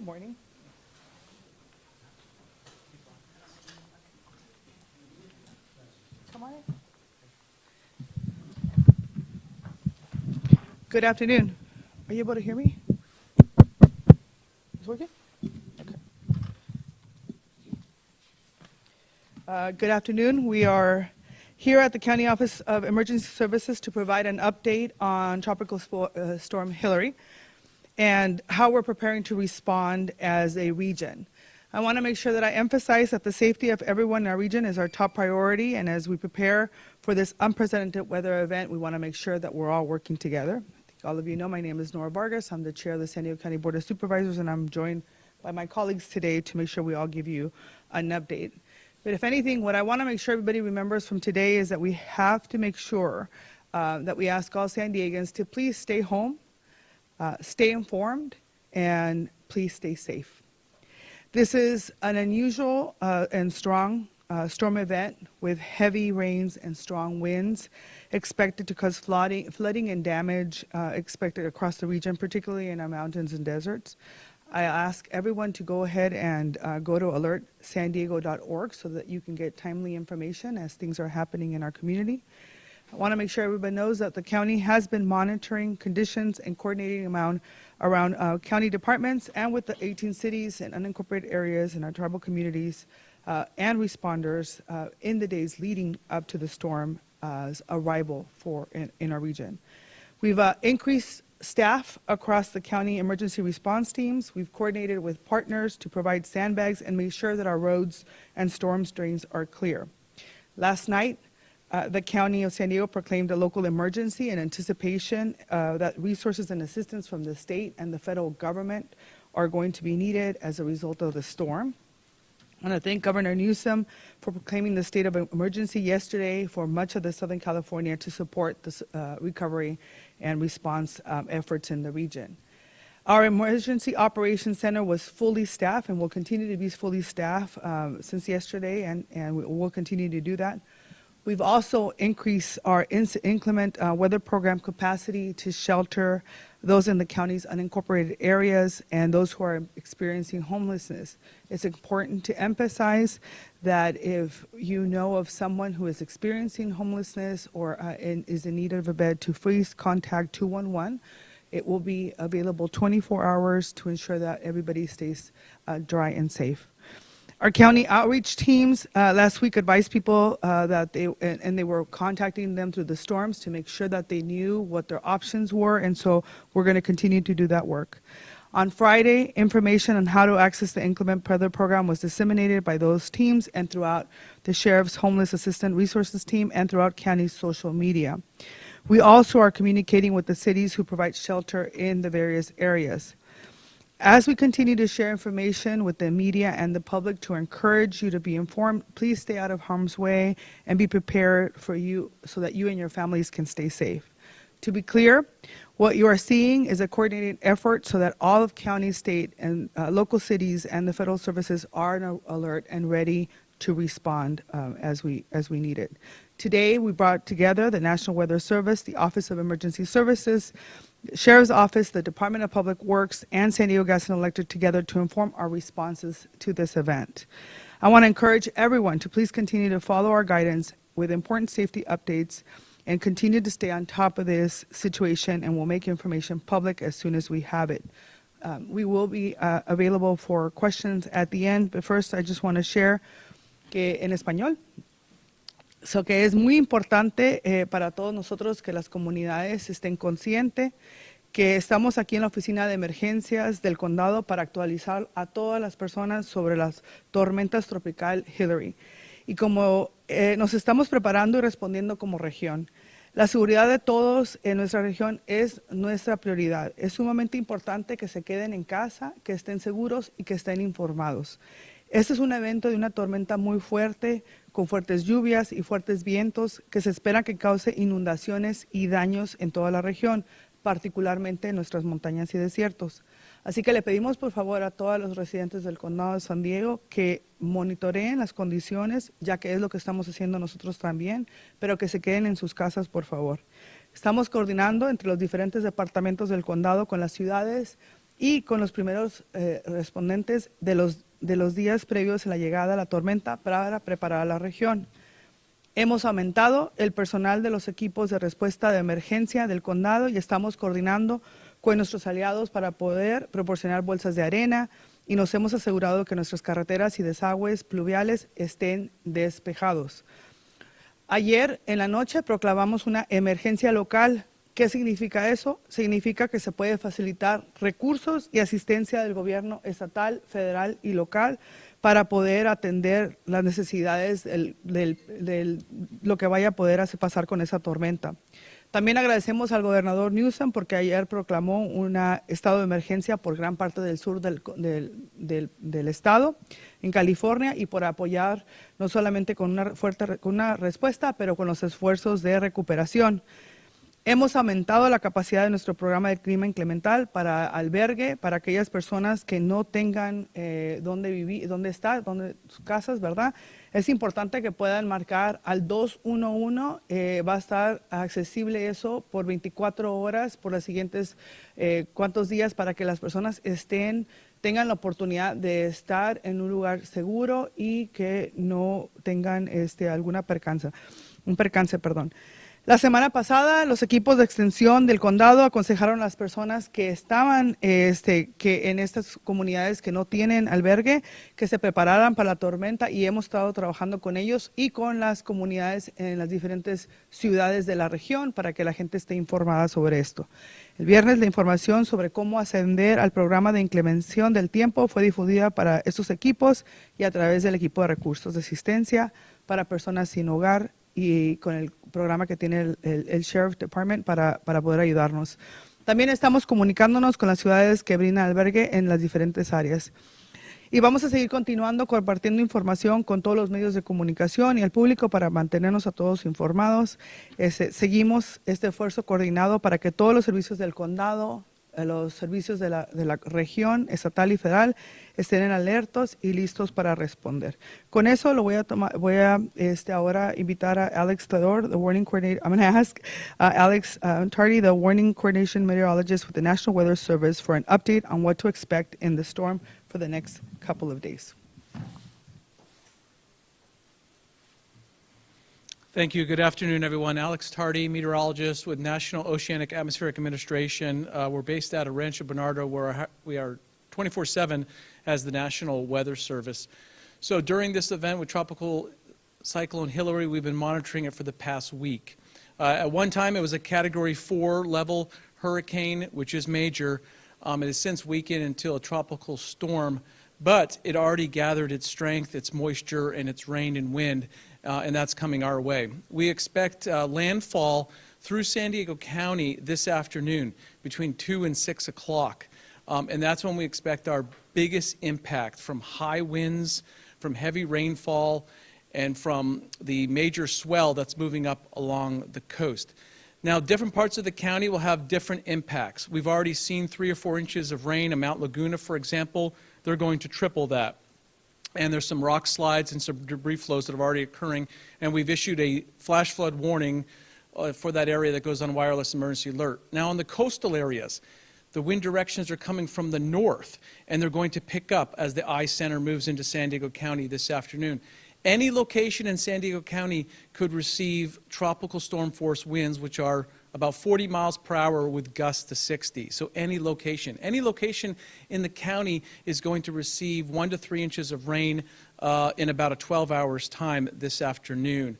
morning. Come on in. Good afternoon. Are you able to hear me? It's working? Okay. Good afternoon. We are here at the County Office of Emergency Services to provide an update on Tropical Storm Hilary and how we're preparing to respond as a region. I want to make sure that I emphasize that the safety of everyone in our region is our top priority, and as we prepare for this unprecedented weather event, we want to make sure that we're all working together. I think all of you know my name is Nora Vargas. I'm the chair of the San Diego County Board of Supervisors, and I'm joined by my colleagues today to make sure we all give you an update. But if anything, what I want to make sure everybody remembers from today is that we have to make sure that we ask all San Diegans to please stay home, stay informed, and please stay safe. This is an unusual and strong storm event with heavy rains and strong winds expected to cause flooding and damage expected across the region, particularly in our mountains and deserts. I ask everyone to go ahead and go to alertsandiego.org so that you can get timely information as things are happening in our community. I want to make sure everybody knows that the county has been monitoring conditions and coordinating around county departments and with the 18 cities and unincorporated areas in our tribal communities and responders in the days leading up to the storm's arrival in our region. We've increased staff across the county emergency response teams. We've coordinated with partners to provide sandbags and make sure that our roads and storm drains are clear. Last night, the County of San Diego proclaimed a local emergency in anticipation that resources and assistance from the state and the federal government are going to be needed as a result of the storm. I want to thank Governor Newsom for proclaiming the state of emergency yesterday for much of the Southern California to support the recovery and response efforts in the region. Our Emergency Operations Center was fully staffed and will continue to be fully staffed since yesterday, and we will continue to do that. We've also increased our inclement weather program capacity to shelter those in the county's unincorporated areas and those who are experiencing homelessness. It's important to emphasize that if you know of someone who is experiencing homelessness or is in need of a bed, to please contact 211. It will be available 24 hours to ensure that everybody stays dry and safe. Our county outreach teams last week advised people that they were contacting them through the storms to make sure that they knew what their options were, and so we're going to continue to do that work. On Friday, information on how to access the inclement weather program was disseminated by those teams and throughout the Sheriff's Homeless Assistant Resources team and throughout county social media. We also are communicating with the cities who provide shelter in the various areas. As we continue to share information with the media and the public to encourage you to be informed, please stay out of harm's way and be prepared for you so that you and your families can stay safe. To be clear, what you are seeing is a coordinated effort so that all of county, state, and local cities and the federal services are on alert and ready to respond as we need it. Today, we brought together the National Weather Service, the Office of Emergency Services, Sheriff's Office, the Department of Public Works, and San Diego Gas and Electric together to inform our responses to this event. I want to encourage everyone to please continue to follow our guidance with important safety updates and continue to stay on top of this situation, and we'll make information public as soon as we have it. We will be available for questions at the end, but first I just want to share que en español. So que es muy importante para todos nosotros que las comunidades estén conscientes que estamos aquí en la oficina de emergencias del condado para actualizar a todas las personas sobre las tormentas tropical Hilary. Y como nos estamos preparando y respondiendo como región, la seguridad de todos en nuestra región es nuestra prioridad. Es sumamente importante que se queden en casa, que estén seguros y que estén informados. Este es un evento de una tormenta muy fuerte, con fuertes lluvias y fuertes vientos que se espera que cause inundaciones y daños en toda la región, particularmente en nuestras montañas y desiertos. Así que le pedimos por favor a todos los residentes del condado de San Diego que monitoreen las condiciones, ya que es lo que estamos haciendo nosotros también, pero que se queden en sus casas, por favor. Estamos coordinando entre los diferentes departamentos del condado con las ciudades y con los primeros respondentes de los días previos a la llegada de la tormenta para preparar a la región. Hemos aumentado el personal de los equipos de respuesta de emergencia del condado y estamos coordinando con nuestros aliados para poder proporcionar bolsas de arena y nos hemos asegurado que nuestras carreteras y desagües pluviales estén despejados. Ayer en la noche proclamamos una emergencia local. ¿Qué significa eso? Significa que se puede facilitar recursos y asistencia del gobierno estatal, federal y local para poder atender las necesidades de lo que vaya a poder pasar con esa tormenta. También agradecemos al gobernador Newsom porque ayer proclamó un estado de emergencia por gran parte del sur del estado, en California, y por apoyar no solamente con una respuesta, pero con los esfuerzos de recuperación. Hemos aumentado la capacidad de nuestro programa de clima incremental para albergue, para aquellas personas que no tengan dónde vivir, sus casas, ¿verdad? Es importante que puedan marcar al 211, va a estar accesible eso por 24 horas, por los siguientes cuantos días, para que las personas tengan la oportunidad de estar en un lugar seguro y que no tengan un percance. La semana pasada, los equipos de extensión del condado aconsejaron a las personas que estaban que en estas comunidades que no tienen albergue, que se prepararan para la tormenta, y hemos estado trabajando con ellos y con las comunidades en las diferentes ciudades de la región para que la gente esté informada sobre esto. El viernes, la información sobre cómo ascender al programa de inclemencia del tiempo fue difundida para estos equipos y a través del equipo de recursos de asistencia para personas sin hogar y con el programa que tiene el Sheriff Department para poder ayudarnos. También estamos comunicándonos con las ciudades que brindan albergue en las diferentes áreas. Y vamos a seguir continuando compartiendo información con todos los medios de comunicación y el público para mantenernos a todos informados. Seguimos este esfuerzo coordinado para que todos los servicios del condado, los servicios de la región estatal y federal estén alertos y listos para responder. Con eso lo voy a ahora invitar a Alex Tador, the warning coordinator. I'm going to ask Alex Tardy, the warning coordination meteorologist with the National Weather Service, for an update on what to expect in the storm for the next couple of days. Thank you. Good afternoon, everyone. Alex Tardy, meteorologist with National Oceanic Atmospheric Administration. We're based out of Rancho Bernardo, where we are 24/7 as the National Weather Service. So during this event with Tropical Cyclone Hilary, we've been monitoring it for the past week. At one time, it was a Category 4 level hurricane, which is major. It has since weakened until a tropical storm, but it already gathered its strength, its moisture, and its rain and wind. And that's coming our way. We expect landfall through San Diego County this afternoon between 2 and 6 o'clock. And that's when we expect our biggest impact from high winds, from heavy rainfall, and from the major swell that's moving up along the coast. Now, different parts of the county will have different impacts. We've already seen 3 or 4 inches of rain in Mount Laguna, for example. They're going to triple that. And there's some rock slides and some debris flows that are already occurring, and we've issued a flash flood warning for that area that goes on wireless emergency alert. Now, in the coastal areas, the wind directions are coming from the north, and they're going to pick up as the eye center moves into San Diego County this afternoon. Any location in San Diego County could receive tropical storm force winds, which are about 40 miles per hour with gusts to 60. So any location in the county is going to receive 1 to 3 inches of rain in about a 12 hours time this afternoon.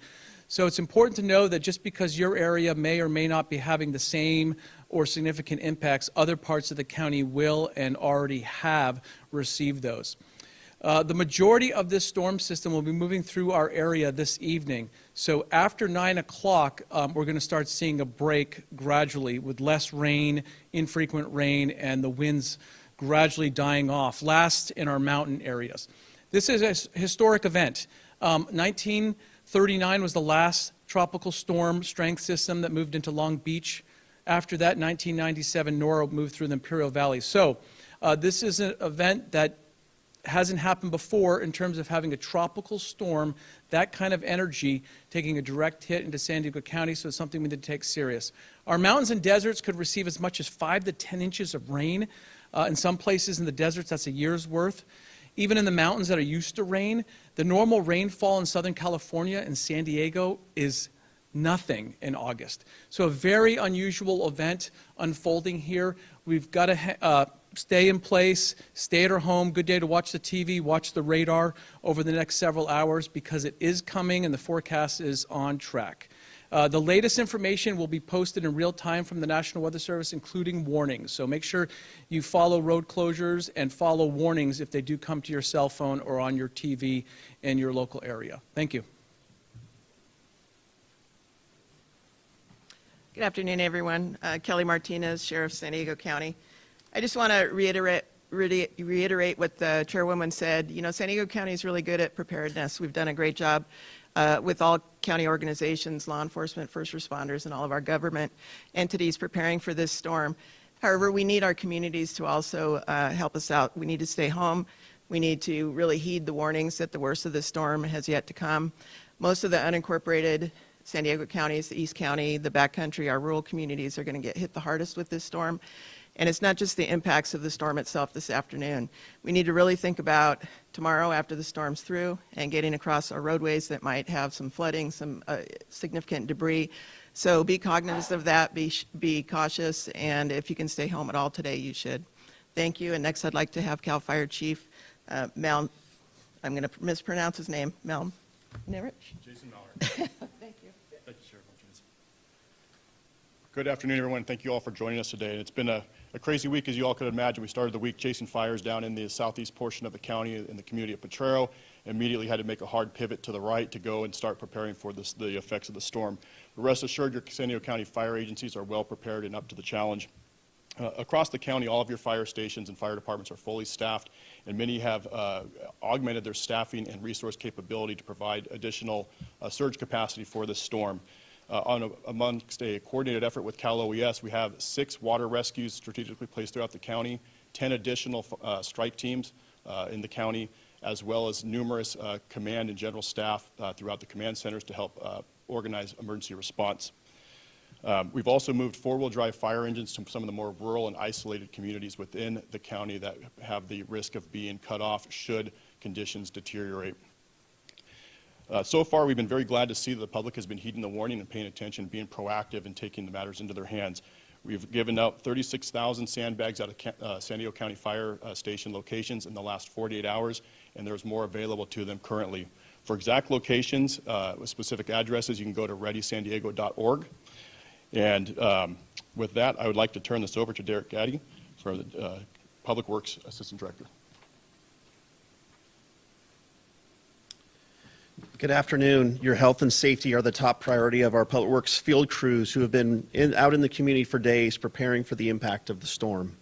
So it's important to know that just because your area may or may not be having the same or significant impacts, other parts of the county will and already have received those. The majority of this storm system will be moving through our area this evening. So after 9 o'clock, we're going to start seeing a break gradually with less rain, infrequent rain, and the winds gradually dying off, last in our mountain areas. This is a historic event. 1939 was the last tropical storm strength system that moved into Long Beach. After that, 1997, Nora moved through the Imperial Valley. So this is an event that hasn't happened before in terms of having a tropical storm, that kind of energy, taking a direct hit into San Diego County, so it's something we need to take serious. Our mountains and deserts could receive as much as 5 to 10 inches of rain. In some places in the deserts, that's a year's worth. Even in the mountains that are used to rain, the normal rainfall in Southern California and San Diego is nothing in August. So a very unusual event unfolding here. We've got to stay in place, stay at our home. Good day to watch the TV, watch the radar over the next several hours because it is coming and the forecast is on track. The latest information will be posted in real time from the National Weather Service, including warnings. So make sure you follow road closures and follow warnings if they do come to your cell phone or on your TV in your local area. Thank you. Good afternoon, everyone. Kelly Martinez, Sheriff, San Diego County. I just want to reiterate what the chairwoman said. You know, San Diego County is really good at preparedness. We've done a great job with all county organizations, law enforcement, first responders, and all of our government entities preparing for this storm. However, we need our communities to also help us out. We need to stay home. We need to really heed the warnings that the worst of the storm has yet to come. Most of the unincorporated San Diego counties, the East County, the backcountry, our rural communities are going to get hit the hardest with this storm. And it's not just the impacts of the storm itself this afternoon. We need to really think about tomorrow after the storm's through and getting across our roadways that might have some flooding, some significant debris. So be cognizant of that, be cautious, and if you can stay home at all today, you should. Thank you, and next I'd like to have CAL FIRE Chief Mel, I'm going to mispronounce his name, Mel Nirich? Jason Mallard. Thank you. Thank you, Sheriff Martinez. Good afternoon, everyone. Thank you all for joining us today. It's been a crazy week, as you all could imagine. We started the week chasing fires down in the southeast portion of the county in the community of Potrero. Immediately had to make a hard pivot to the right to go and start preparing for the effects of the storm. But rest assured, your San Diego County fire agencies are well prepared and up to the challenge. Across the county, all of your fire stations and fire departments are fully staffed, and many have augmented their staffing and resource capability to provide additional surge capacity for this storm. Amongst a coordinated effort with Cal OES, we have 6 water rescues strategically placed throughout the county, 10 additional strike teams in the county, as well as numerous command and general staff throughout the command centers to help organize emergency response. We've also moved four-wheel drive fire engines to some of the more rural and isolated communities within the county that have the risk of being cut off should conditions deteriorate. So far, we've been very glad to see that the public has been heeding the warning and paying attention, being proactive and taking the matters into their hands. We've given out 36,000 sandbags out of San Diego County fire station locations in the last 48 hours, and there's more available to them currently. For exact locations with specific addresses, you can go to readysandiego.org. And with that, I would like to turn this over to Derek Gaddy for the Public Works Assistant Director. Good afternoon. Your health and safety are the top priority of our Public Works field crews who have been out in the community for days preparing for the impact of the storm.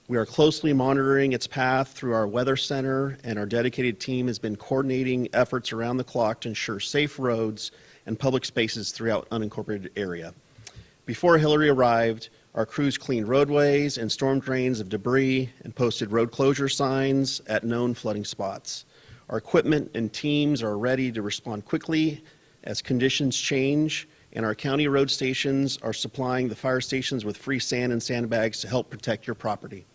We are closely monitoring its path through our weather center, and our dedicated team has been coordinating efforts around the clock to ensure safe roads and public spaces throughout unincorporated area. Before Hilary arrived, our crews cleaned roadways and storm drains of debris and posted road closure signs at known flooding spots. Our equipment and teams are ready to respond quickly as conditions change, and our county road stations are supplying the fire stations with free sand and sandbags to help protect your property.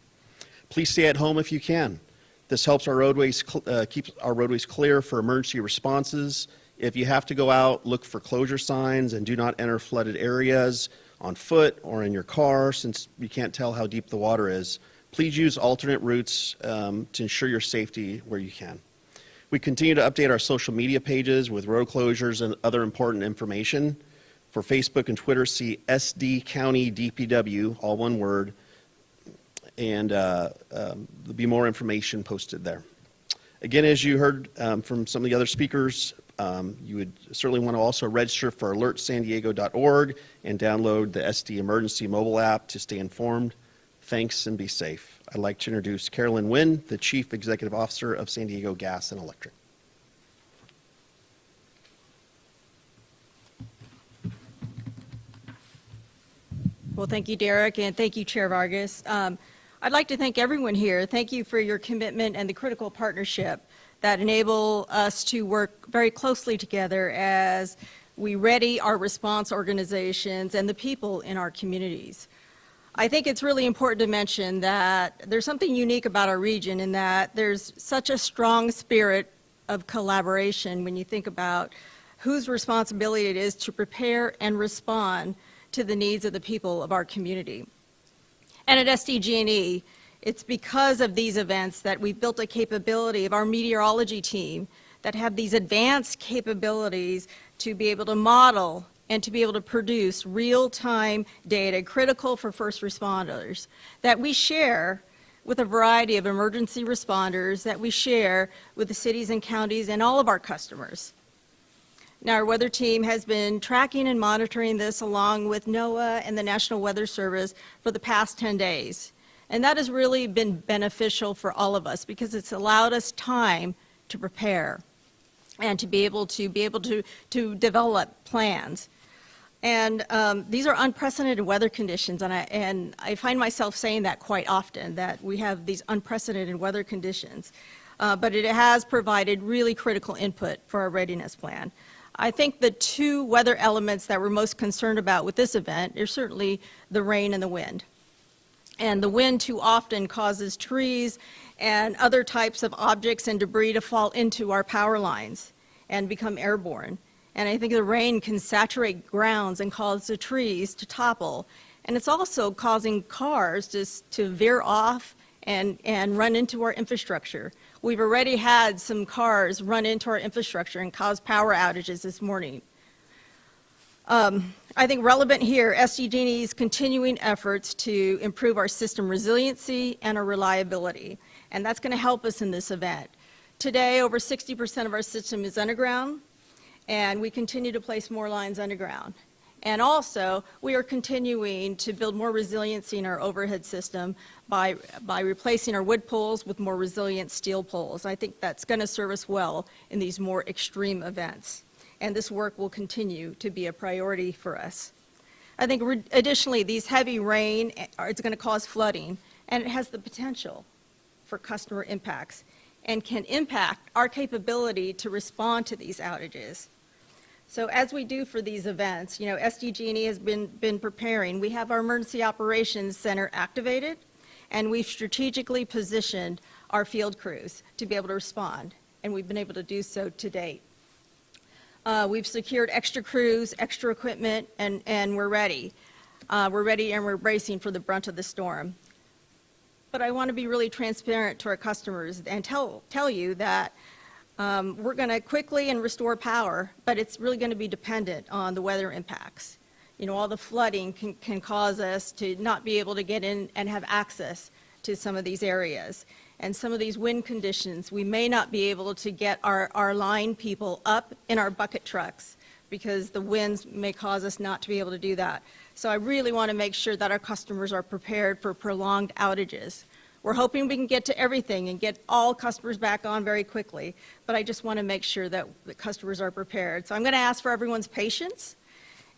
Please stay at home if you can. This helps our roadways keep our roadways clear for emergency responses. If you have to go out, look for closure signs and do not enter flooded areas on foot or in your car, since you can't tell how deep the water is. Please use alternate routes to ensure your safety where you can. We continue to update our social media pages with road closures and other important information. For Facebook and Twitter, see SD County DPW, all one word, and there'll be more information posted there. Again, as you heard from some of the other speakers, you would certainly want to also register for alertsandiego.org and download the SD Emergency mobile app to stay informed. Thanks and be safe. I'd like to introduce Carolyn Wynn, the Chief Executive Officer of San Diego Gas and Electric. Well, thank you, Derek, and thank you, Chair Vargas. I'd like to thank everyone here. Thank you for your commitment and the critical partnership that enable us to work very closely together as we ready our response organizations and the people in our communities. I think it's really important to mention that there's something unique about our region in that there's such a strong spirit of collaboration when you think about whose responsibility it is to prepare and respond to the needs of the people of our community. And at SDG&E, it's because of these events that we've built a capability of our meteorology team that have these advanced capabilities to be able to model and to be able to produce real-time data critical for first responders that we share with a variety of emergency responders, that we share with the cities and counties and all of our customers. Now, our weather team has been tracking and monitoring this along with NOAA and the National Weather Service for the past 10 days. And that has really been beneficial for all of us because it's allowed us time to prepare and to be able to develop plans. And these are unprecedented weather conditions, and I find myself saying that quite often, that we have these unprecedented weather conditions. But it has provided really critical input for our readiness plan. I think the two weather elements that we're most concerned about with this event are certainly the rain and the wind. And the wind too often causes trees and other types of objects and debris to fall into our power lines and become airborne. And I think the rain can saturate grounds and cause the trees to topple. And it's also causing cars to veer off and run into our infrastructure. We've already had some cars run into our infrastructure and cause power outages this morning. I think relevant here, SDG&E's continuing efforts to improve our system resiliency and our reliability. And that's going to help us in this event. Today, over 60% of our system is underground, and we continue to place more lines underground. And also, we are continuing to build more resiliency in our overhead system by replacing our wood poles with more resilient steel poles. I think that's going to serve us well in these more extreme events. And this work will continue to be a priority for us. I think additionally, these heavy rain is going to cause flooding, and it has the potential for customer impacts and can impact our capability to respond to these outages. So as we do for these events, SDG&E has been preparing. We have our Emergency Operations Center activated, and we've strategically positioned our field crews to be able to respond, and we've been able to do so to date. We've secured extra crews, extra equipment, and we're ready. We're ready and we're bracing for the brunt of the storm. But I want to be really transparent to our customers and tell you that we're going to quickly and restore power, but it's really going to be dependent on the weather impacts. All the flooding can cause us to not be able to get in and have access to some of these areas. And some of these wind conditions, we may not be able to get our line people up in our bucket trucks because the winds may cause us not to be able to do that. So I really want to make sure that our customers are prepared for prolonged outages. We're hoping we can get to everything and get all customers back on very quickly, but I just want to make sure that the customers are prepared. So I'm going to ask for everyone's patience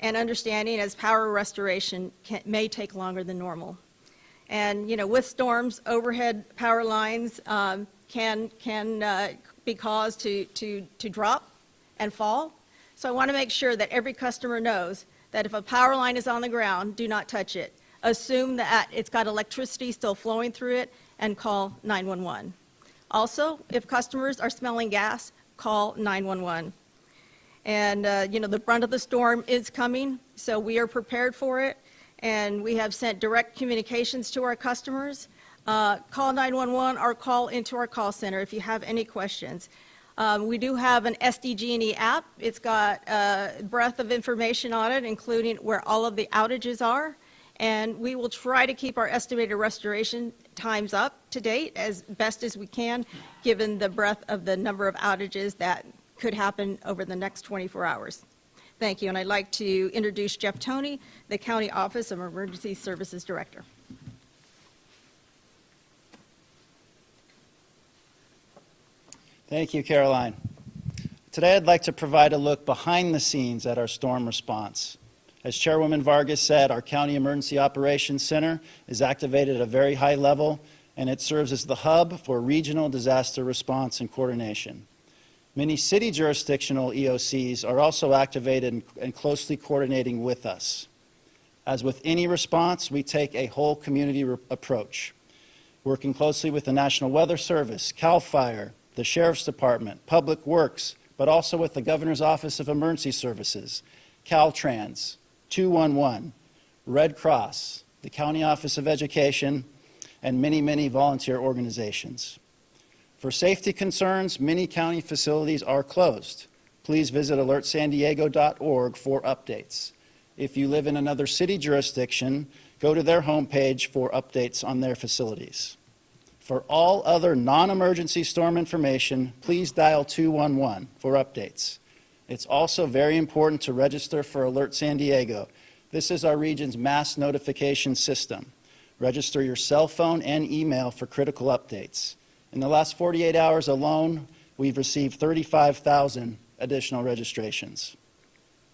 and understanding as power restoration may take longer than normal. And, with storms, overhead power lines can be caused to drop and fall. So I want to make sure that every customer knows that if a power line is on the ground, do not touch it. Assume that it's got electricity still flowing through it and call 911. Also, if customers are smelling gas, call 911. And, the brunt of the storm is coming, so we are prepared for it. And we have sent direct communications to our customers. Call 911 or call into our call center if you have any questions. We do have an SDG&E app. It's got a breadth of information on it, including where all of the outages are. And we will try to keep our estimated restoration times up to date as best as we can, given the breadth of the number of outages that could happen over the next 24 hours. Thank you, and I'd like to introduce Jeff Toney, the County Office of Emergency Services Director. Thank you, Caroline. Today I'd like to provide a look behind the scenes at our storm response. As Chairwoman Vargas said, our County Emergency Operations Center is activated at a very high level, and it serves as the hub for regional disaster response and coordination. Many city jurisdictional EOCs are also activated and closely coordinating with us. As with any response, we take a whole community approach, working closely with the National Weather Service, CAL FIRE, the Sheriff's Department, Public Works, but also with the Governor's Office of Emergency Services, Caltrans, 211, Red Cross, the County Office of Education, and many, many volunteer organizations. For safety concerns, many county facilities are closed. Please visit alertsandiego.org for updates. If you live in another city jurisdiction, go to their homepage for updates on their facilities. For all other non-emergency storm information, please dial 211 for updates. It's also very important to register for Alert San Diego. This is our region's mass notification system. Register your cell phone and email for critical updates. In the last 48 hours alone, we've received 35,000 additional registrations.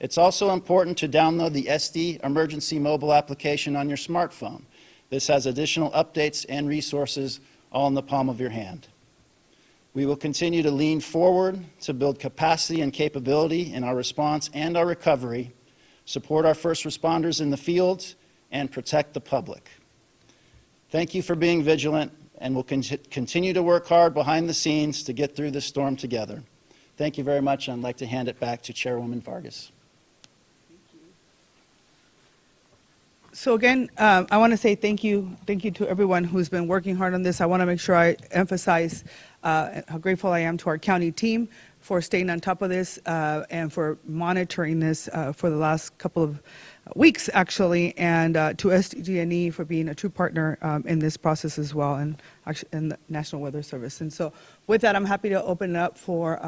It's also important to download the SD Emergency Mobile application on your smartphone. This has additional updates and resources all in the palm of your hand. We will continue to lean forward to build capacity and capability in our response and our recovery, support our first responders in the field, and protect the public. Thank you for being vigilant, and we'll continue to work hard behind the scenes to get through this storm together. Thank you very much, and I'd like to hand it back to Chairwoman Vargas. So again, I want to say thank you to everyone who's been working hard on this. I want to make sure I emphasize how grateful I am to our county team for staying on top of this and for monitoring this for the last couple of weeks, actually, and to SDG&E for being a true partner in this process as well, and the National Weather Service. And so with that, I'm happy to open it up for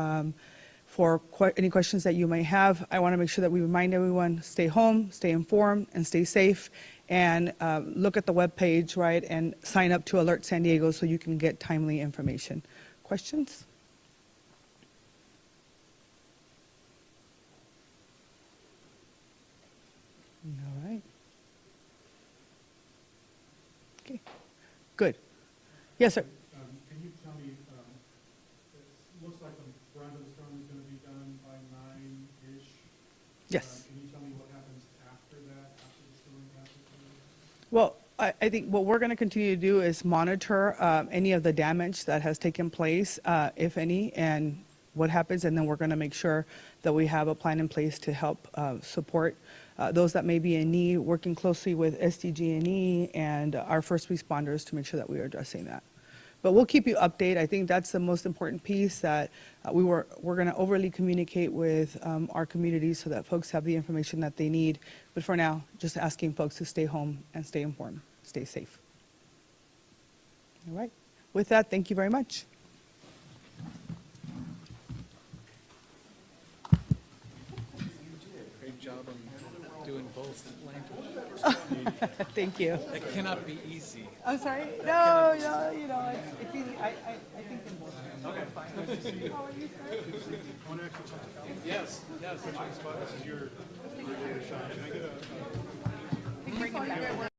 any questions that you may have. I want to make sure that we remind everyone, stay home, stay informed, and stay safe, and look at the webpage, right, and sign up to Alert San Diego so you can get timely information. Questions? All right. Okay, good. Yes, sir. Can you tell me, it looks like the brunt of the storm is going to be done by 9-ish. Yes. Can you tell me what happens after that, after the storm passes? Well, I think what we're going to continue to do is monitor any of the damage that has taken place, if any, and what happens, and then we're going to make sure that we have a plan in place to help support those that may be in need, working closely with SDG&E and our first responders to make sure that we are addressing that. But we'll keep you updated. I think that's the most important piece, that we're going to overly communicate with our communities so that folks have the information that they need. But for now, just asking folks to stay home and stay informed, stay safe. All right. With that, thank you very much. Great job on doing both languages. Thank you. That cannot be easy. I'm sorry? No, you know, it's easy. I think in both. Okay. Fine. How are you, sir? Yes, yes. Bring it back.